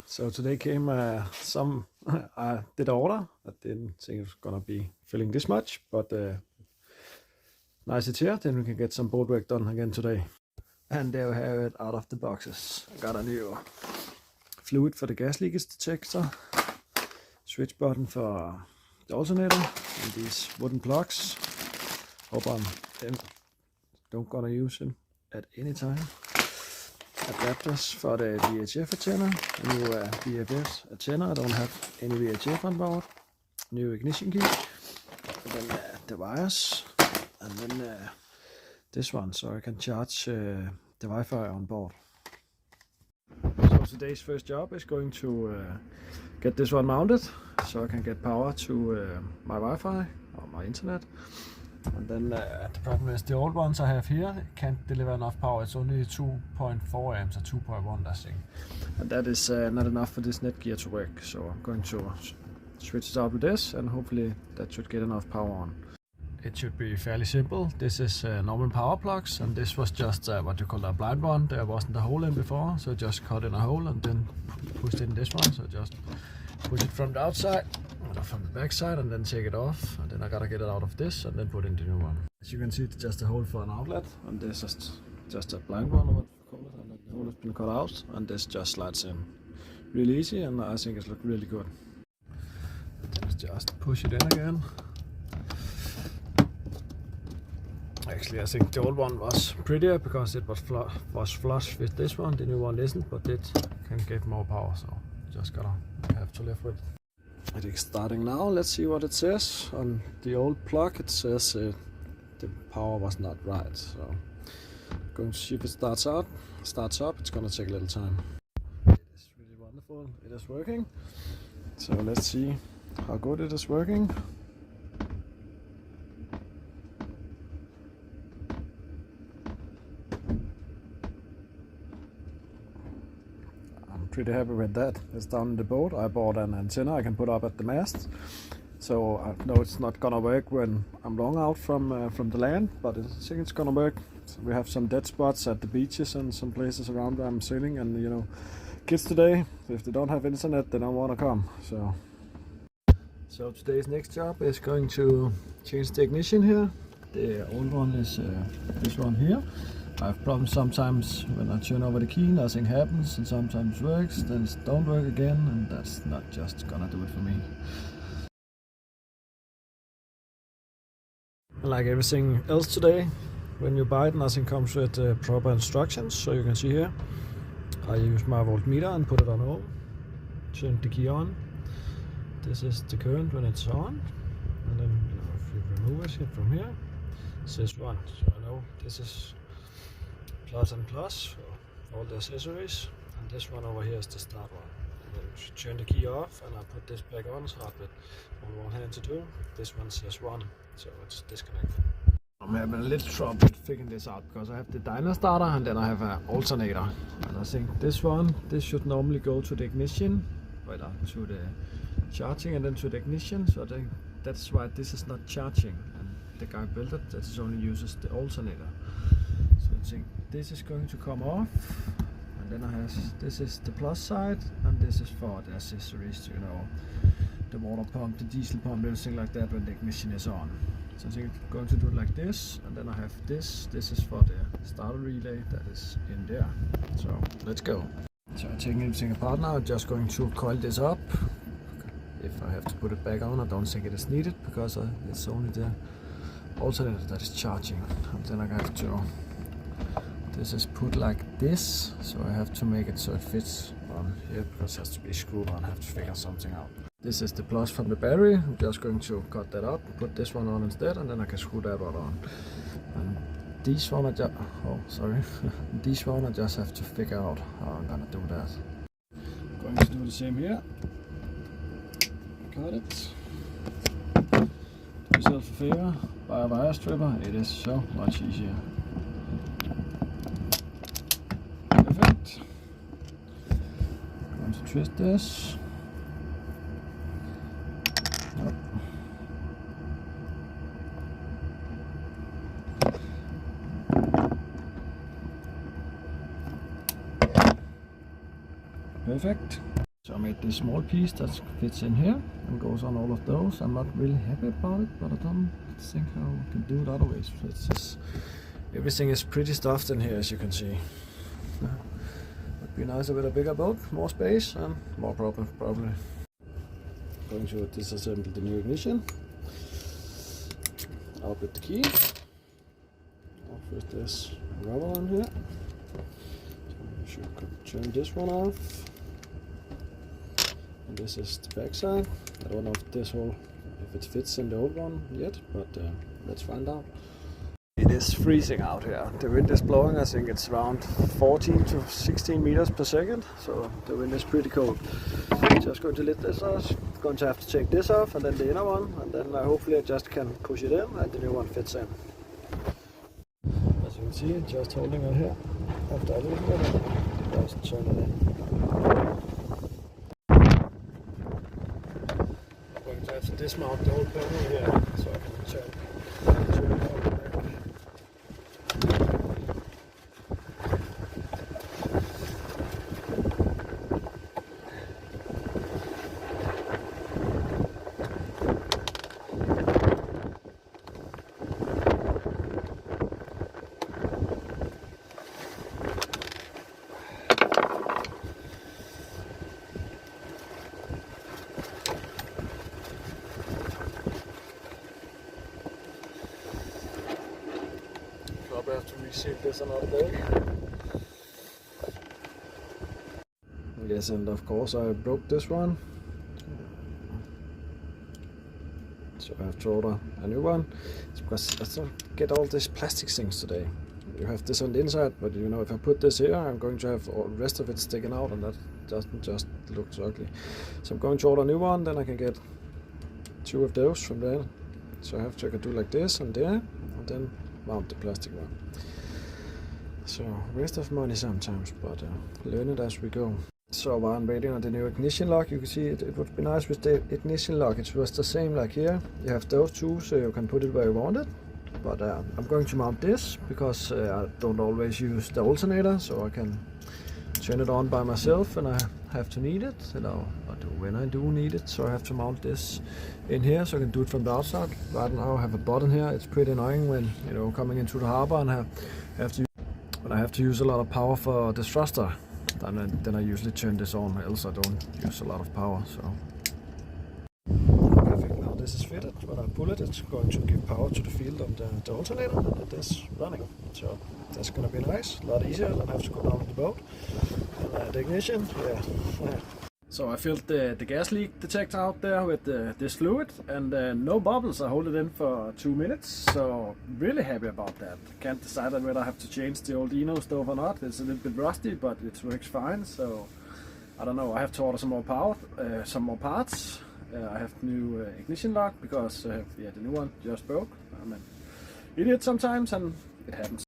So today came some I did order. I didn't think it was gonna be filling this much, but nice it's here. Then we can get some bolt work done again today. And there we have it out of the boxes. I got a new fluid for the gas leakage detector, switch button for the alternator, and these wooden plugs. Hope I'm don't gonna use them at any time. Adapters for the VHF antenna, a new VFS antenna. I don't have any VHF on board. New ignition key, and then the wires, and then this one, so I can charge the Wi-Fi on board. So today's first job is going to get this one mounted, so I can get power to my Wi-Fi or my internet. And then the problem is the old ones I have here can't deliver enough power. It's only 2.4 amps or 2.1, I think. And that is not enough for this Netgear to work. So I'm going to switch it out with this, and hopefully that should get enough power on. It should be fairly simple. This is normal power plugs, and this was just what you call a blind one. There wasn't a hole in before, so just cut in a hole and then pushed in this one. So just push it from the outside, or from the back side, and then take it off. And then I gotta get it out of this and then put in the new one. As you can see, it's just a hole for an outlet, and this is just a blind one, or what you call it, and the hole has been cut out, and this just slides in really easy, and I think it looks really good. And then just push it in again. Actually, I think the old one was prettier because it was flush with this one. The new one isn't, but it can get more power, so just gotta have to live with it. It is starting now. Let's see what it says. On the old plug it says the power was not right, so I'm going to see if it starts up. It's gonna take a little time. It is really wonderful. It is working, so let's see how good it is working. Pretty happy with that. It's down in the boat. I bought an antenna I can put up at the mast, so I know it's not gonna work when I'm long out from the land, but I think it's gonna work. So we have some dead spots at the beaches and some places around where I'm sailing, and you know, kids today, if they don't have internet, they don't want to come. So today's next job is going to change the ignition here. The old one is this one here. I have problems sometimes when I turn over the key, nothing happens, and sometimes works, then it don't work again, and that's not just gonna do it for me. Like everything else today, when you buy it, nothing comes with proper instructions. So you can see here, I use my voltmeter and put it on home, turn the key on. This is the current when it's on, and then if you remove it from here, it says 1. So I know this is plus and plus for all the accessories, and this one over here is the start one. And then you turn the key off, and I put this back on, so I have it on one hand to do. This one says 1, so it's disconnected. I'm having a little trouble figuring this out because I have the dyno starter and then I have an alternator, and I think this should normally go to the ignition, to the charging, and then to the ignition. So I think that's why this is not charging, and the guy built it that it only uses the alternator. So I think this is going to come off, and then I have this is the plus side, and this is for the accessories, you know, the water pump, the diesel pump, everything like that when the ignition is on. So I think I'm going to do it like this, and then I have this is for the starter relay that is in there. So let's go. So I'm taking everything apart now. I'm just going to coil this up. If I have to put it back on, I don't think it is needed because it's only the alternator that is charging, and then I have to. This is put like this, so I have to make it so it fits on here because it has to be screwed on. I have to figure something out. This is the plus from the battery. I'm just going to cut that up, put this one on instead, and then I can screw that one on. And these one these one I just have to figure out how I'm gonna do that. I'm going to do the same here. Cut it. Do yourself a favor, buy a wire stripper. It is so much easier. Perfect. I'm going to twist this. Nope. Perfect. So I made this small piece that fits in here and goes on all of those. I'm not really happy about it, but I don't think how I can do it otherwise. It's just, everything is pretty stuffed in here, as you can see. Would be nicer with a bigger boat, more space and more problems probably. Going to disassemble the new ignition. Out with the key. Off with this rubber on here. So you should turn this one off. And this is the back side. I don't know if it fits in the old one yet, but let's find out. It is freezing out here. The wind is blowing, I think it's around 14 to 16 meters per second, so the wind is pretty cold. Just going to lift this off, going to have to take this off and then the inner one, and then hopefully I just can push it in and the new one fits in. As you can see, just holding it here. After I loosen it, just turn it in. I'm going to have to dismount the whole panel here so I can turn it from the back. Probably have to reshape this another day. Yes, and of course I broke this one, so I have to order a new one. It's because I don't get all these plastic things today. You have this on the inside, but you know, if I put this here, I'm going to have all the rest of it sticking out, and that doesn't just look so ugly. So I'm going to order a new one, then I can get 2 of those from there. So I can do like this and there, and then mount the plastic one. So waste of money sometimes, but learn it as we go. So while I'm waiting on the new ignition lock, you can see it would be nice with the ignition lock. It was the same like here. You have those two, so you can put it where you want it. But I'm going to mount this because I don't always use the alternator, so I can turn it on by myself when I have to need it, you know, but when I do need it. So I have to mount this in here so I can do it from the outside. Right now I have a button here. It's pretty annoying when, you know, coming into the harbor and I have to use a lot of power for the thruster. Then I usually turn this on, else I don't use a lot of power. So perfect. Now this is fitted. When I pull it, it's going to give power to the field of the alternator, and it is running. So that's going to be nice. A lot easier than I have to go down with the boat. And the ignition, yeah. So I filled the gas leak detector out there with this fluid, and no bubbles. I hold it in for 2 minutes, so really happy about that. Can't decide whether I have to change the old Eno stove or not. It's a little bit rusty, but it works fine. So I don't know. I have to order some more parts. I have new ignition lock because the new one just broke. I'm an idiot sometimes, and it happens.